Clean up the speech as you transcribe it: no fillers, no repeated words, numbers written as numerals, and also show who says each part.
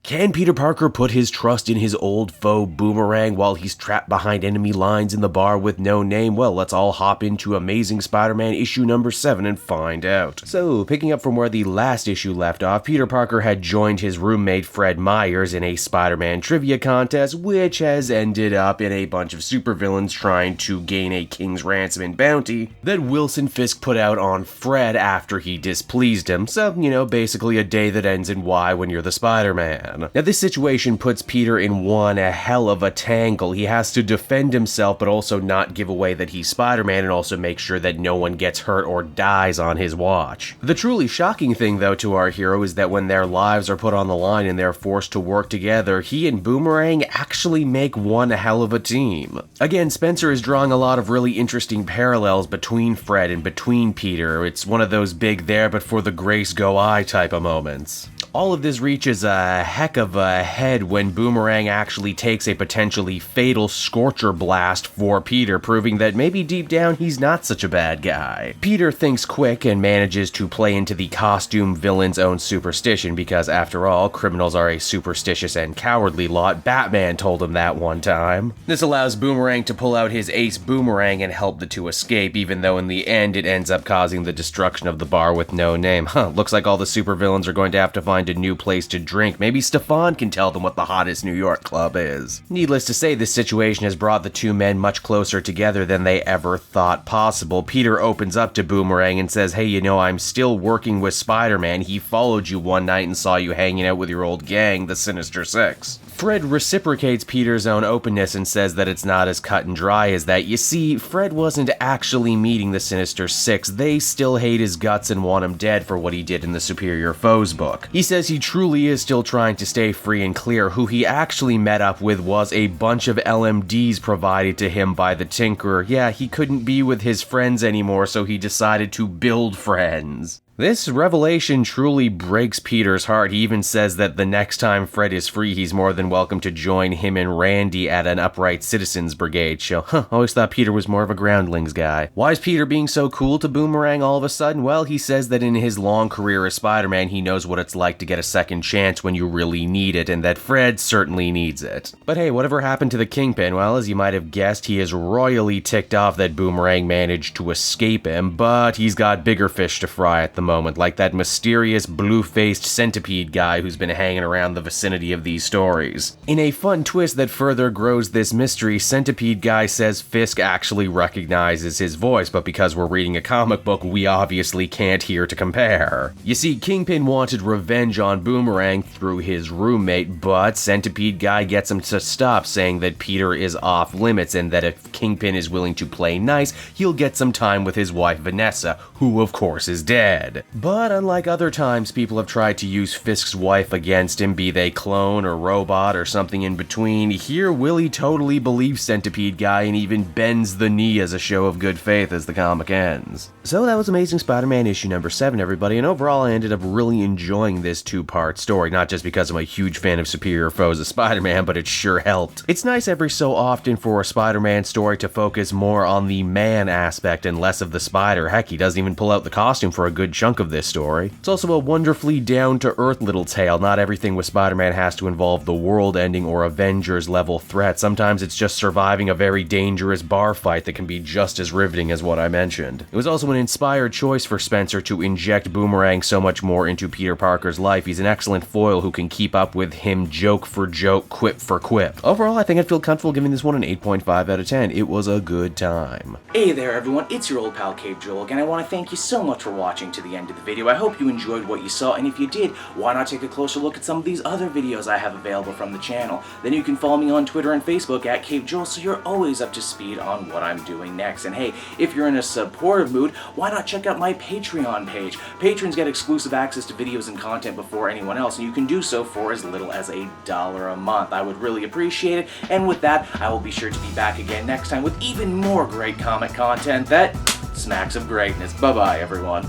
Speaker 1: Can Peter Parker put his trust in his old foe Boomerang while he's trapped behind enemy lines in the bar with no name? Well, let's all hop into Amazing Spider-Man issue number 7 and find out. So, picking up from where the last issue left off, Peter Parker had joined his roommate Fred Myers in a Spider-Man trivia contest, which has ended up in a bunch of supervillains trying to gain a king's ransom and bounty that Wilson Fisk put out on Fred after he displeased him. So, basically a day that ends in Y when you're the Spider-Man. Now, this situation puts Peter in one hell of a tangle. He has to defend himself, but also not give away that he's Spider-Man, and also make sure that no one gets hurt or dies on his watch. The truly shocking thing, though, to our hero is that when their lives are put on the line and they're forced to work together, he and Boomerang actually make one hell of a team. Again, Spencer is drawing a lot of really interesting parallels between Fred and between Peter. It's one of those big there but for the grace go I type of moments. All of this reaches a heck of a head when Boomerang actually takes a potentially fatal Scorcher blast for Peter, proving that maybe deep down he's not such a bad guy. Peter thinks quick and manages to play into the costume villain's own superstition because, after all, criminals are a superstitious and cowardly lot. Batman told him that one time. This allows Boomerang to pull out his ace Boomerang and help the two escape, even though in the end it ends up causing the destruction of the bar with no name. Looks like all the supervillains are going to have to find a new place to drink. Maybe Stefan can tell them what the hottest New York club is. Needless to say, this situation has brought the two men much closer together than they ever thought possible. Peter opens up to Boomerang and says, hey, I'm still working with Spider-Man. He followed you one night and saw you hanging out with your old gang, the Sinister Six. Fred reciprocates Peter's own openness and says that it's not as cut and dry as that. You see, Fred wasn't actually meeting the Sinister Six. They still hate his guts and want him dead for what he did in the Superior Foes book. He says he truly is still trying to stay free and clear. Who he actually met up with was a bunch of LMDs provided to him by the Tinkerer. Yeah, he couldn't be with his friends anymore, so he decided to build friends. This revelation truly breaks Peter's heart. He even says that the next time Fred is free, he's more than welcome to join him and Randy at an Upright Citizens Brigade show. Always thought Peter was more of a Groundlings guy. Why is Peter being so cool to Boomerang all of a sudden? Well, he says that in his long career as Spider-Man, he knows what it's like to get a second chance when you really need it, and that Fred certainly needs it. But hey, whatever happened to the Kingpin? Well, as you might have guessed, he is royally ticked off that Boomerang managed to escape him, but he's got bigger fish to fry at the moment, like that mysterious blue-faced centipede guy who's been hanging around the vicinity of these stories. In a fun twist that further grows this mystery, Centipede Guy says Fisk actually recognizes his voice, but because we're reading a comic book, we obviously can't hear to compare. You see, Kingpin wanted revenge on Boomerang through his roommate, but Centipede Guy gets him to stop, saying that Peter is off limits and that if Kingpin is willing to play nice, he'll get some time with his wife Vanessa, who of course is dead. But unlike other times people have tried to use Fisk's wife against him, be they clone or robot or something in between, here Willie totally believes Centipede Guy and even bends the knee as a show of good faith as the comic ends. So that was Amazing Spider-Man issue number 7, everybody, and overall I ended up really enjoying this two-part story, not just because I'm a huge fan of Superior Foes of Spider-Man, but it sure helped. It's nice every so often for a Spider-Man story to focus more on the man aspect and less of the spider. Heck, he doesn't even pull out the costume for a good chunk of this story. It's also a wonderfully down-to-earth little tale. Not everything with Spider-Man has to involve the world-ending or Avengers-level threat. Sometimes it's just surviving a very dangerous bar fight that can be just as riveting as what I mentioned. It was also an inspired choice for Spencer to inject Boomerang so much more into Peter Parker's life. He's an excellent foil who can keep up with him joke for joke, quip for quip. Overall, I think I'd feel comfortable giving this one an 8.5 out of 10. It was a good time.
Speaker 2: Hey there everyone, it's your old pal Cave Joel again. I want to thank you so much for watching to the end of the video. I hope you enjoyed what you saw, and if you did, why not take a closer look at some of these other videos I have available from the channel. Then you can follow me on Twitter and Facebook at Cave Joel, so you're always up to speed on what I'm doing next. And hey, if you're in a supportive mood, why not check out my Patreon page? Patrons get exclusive access to videos and content before anyone else, and you can do so for as little as $1 a month. I would really appreciate it, and with that, I will be sure to be back again next time with even more great comic content that smacks of greatness. Bye-bye, everyone.